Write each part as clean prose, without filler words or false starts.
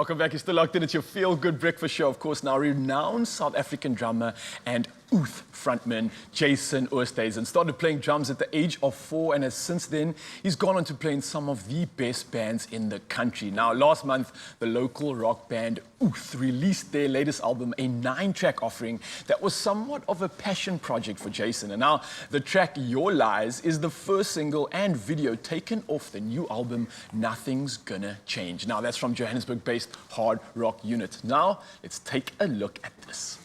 welcome back. You're still locked in. It's your feel-good breakfast show, of course. Now, renowned South African drummer and Oooth frontman Jason Oosthuizen started playing drums at the age of 4, and since then, he's gone on to play in some of the best bands in the country. Now, last month, the local rock band Oooth released their latest album, a 9-track offering that was somewhat of a passion project for Jason. And now, the track Your Lies is the first single and video taken off the new album, Nothing's Gonna Change. Now, that's from Johannesburg-based hard rock unit. Now, let's take a look at this.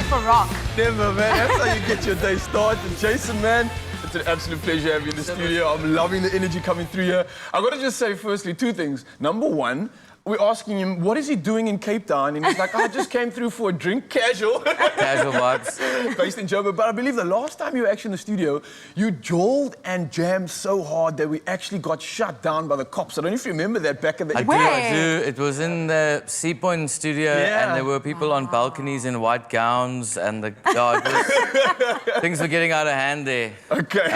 For rock. Never, man. That's how you get your day started. Jason, man, it's an absolute pleasure having you in the studio. I'm loving the energy coming through here. I got to just say, firstly, 2 things. Number 1, we're asking him, what is he doing in Cape Town? And he's like, I just came through for a drink, casual. Casual vibes. Based in Joburg. But I believe the last time you were actually in the studio, you jawled and jammed so hard that we actually got shut down by the cops. I don't know if you remember that back in the... I do. It was in the Sea Point studio, and there were people on balconies in white gowns, and things were getting out of hand there. Okay.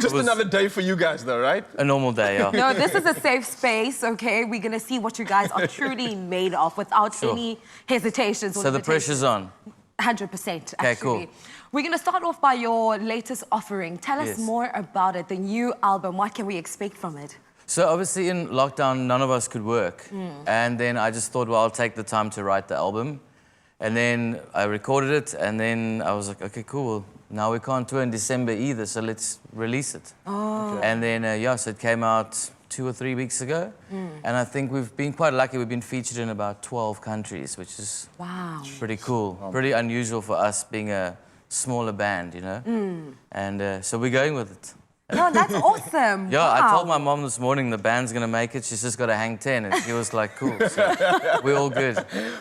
Just another day for you guys, though, right? A normal day, yeah. No, this is a safe space, okay? We're going to see what you guys are truly made of without any hesitations. So the pressure's on? 100%, actually. Okay, cool. We're going to start off by your latest offering. Tell us more about it, the new album. What can we expect from it? So obviously in lockdown, none of us could work. And then I just thought, well, I'll take the time to write the album. And then I recorded it, and then I was like, okay, cool. Now we can't tour in December either, so let's release it. Oh. Okay. And then, so it came out 2 or 3 weeks ago. And I think we've been quite lucky. We've been featured in about 12 countries, which is pretty cool. Pretty unusual for us being a smaller band, you know? And so we're going with it. No, that's awesome. Yeah, I told my mom this morning the band's going to make it. She's just got to hang 10. And she was like, cool. So we're all good.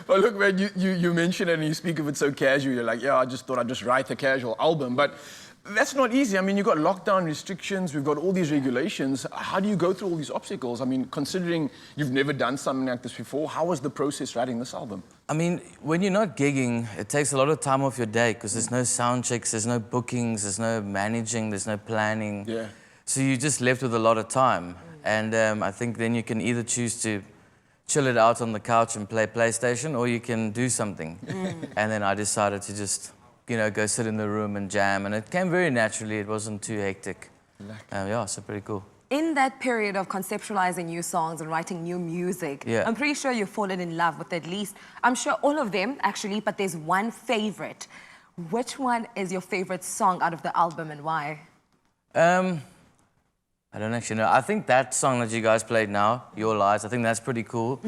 But look, man, you mention it and you speak of it so casual. You're like, yeah, I just thought I'd just write a casual album. But that's not easy. I mean, you've got lockdown restrictions. We've got all these regulations. How do you go through all these obstacles? I mean, considering you've never done something like this before, how was the process writing this album? I mean, when you're not gigging, it takes a lot of time off your day because there's no sound checks, there's no bookings, there's no managing, there's no planning. Yeah. So you're just left with a lot of time. And I think then you can either choose to chill it out on the couch and play PlayStation, or you can do something. And then I decided to just, you know, go sit in the room and jam. And it came very naturally. It wasn't too hectic. Yeah, so pretty cool. In that period of conceptualizing new songs and writing new music, I'm pretty sure you've fallen in love with at least, I'm sure all of them, actually, but there's one favorite. Which one is your favorite song out of the album and why? I don't actually know. I think that song that you guys played now, Your Lies, I think that's pretty cool.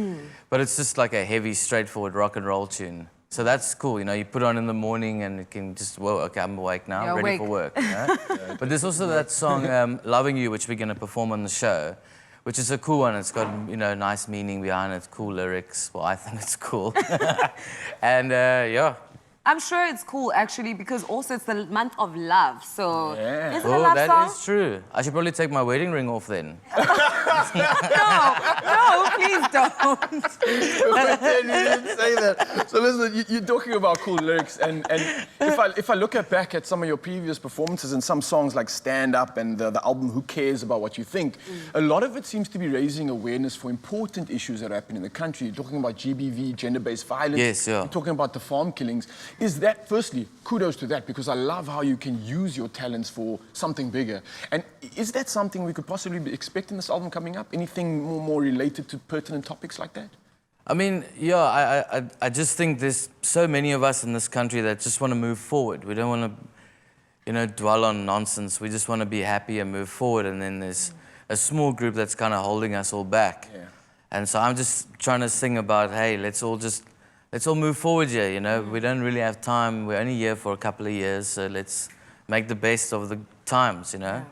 But it's just like a heavy, straightforward rock and roll tune. So that's cool, you know, you put it on in the morning and it can just, well, okay, I'm awake now, I'm ready for work. You know? But there's also that song, Loving You, which we're going to perform on the show, which is a cool one. It's got, you know, nice meaning behind it, cool lyrics. Well, I think it's cool. And, yeah. I'm sure it's cool, actually, because also it's the month of love, so... Yeah. Is it a love song? That is true. I should probably take my wedding ring off then. No, please don't. You didn't say that. So listen, you're talking about cool lyrics, and if I look back at some of your previous performances and some songs like Stand Up and the album Who Cares About What You Think, a lot of it seems to be raising awareness for important issues that happen in the country. You're talking about GBV, gender-based violence. Yes, yeah. You're talking about the farm killings. Is that, firstly, kudos to that, because I love how you can use your talents for something bigger. And is that something we could possibly be expecting this album coming up? Anything more related to pertinent topics like that? I mean, yeah, I just think there's so many of us in this country that just want to move forward. We don't want to, you know, dwell on nonsense. We just want to be happy and move forward. And then there's a small group that's kind of holding us all back. Yeah. And so I'm just trying to sing about, hey, let's all move forward here, you know? We don't really have time. We're only here for a couple of years, so let's make the best of the times, you know? Yeah.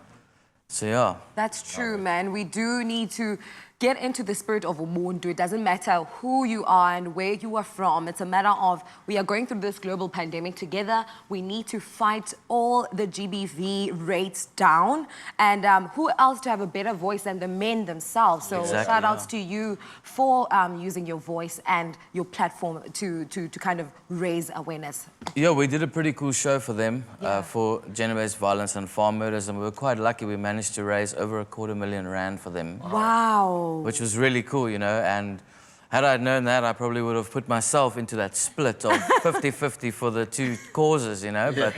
So, yeah. That's true, man. We do need to get into the spirit of Ubuntu. It doesn't matter who you are and where you are from. It's a matter of we are going through this global pandemic together. We need to fight all the GBV rates down. And who else to have a better voice than the men themselves? So exactly, shout outs to you for using your voice and your platform to kind of raise awareness. Yeah, we did a pretty cool show for them for gender-based violence and farm murders, and we were quite lucky. We managed to raise over R250,000 for them. Wow. Which was really cool, you know, and had I known that, I probably would have put myself into that split of 50-50 for the two causes, you know, but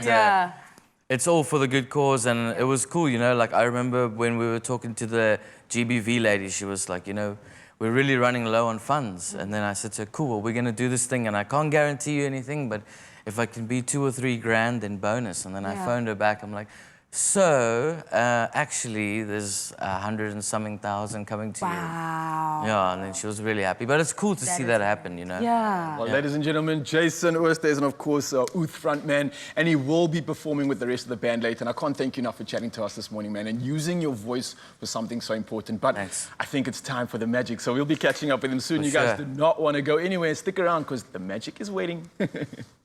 it's all for the good cause, and it was cool, you know, like I remember when we were talking to the GBV lady, she was like, you know, we're really running low on funds, and then I said to her, cool, well, we're going to do this thing, and I can't guarantee you anything, but if I can be 2 or 3 grand, then bonus, and then I phoned her back, I'm like, so, actually, there's 100 and something thousand coming to you. Wow. Yeah, and then she was really happy. But it's cool to see that happen, you know? Yeah. Well, ladies and gentlemen, Jason Oosthuizen, of course, Oooth frontman, and he will be performing with the rest of the band later. And I can't thank you enough for chatting to us this morning, man, and using your voice for something so important. But thanks. I think it's time for the magic, so we'll be catching up with him soon. For You guys sure. do not want to go anywhere. Stick around, because the magic is waiting.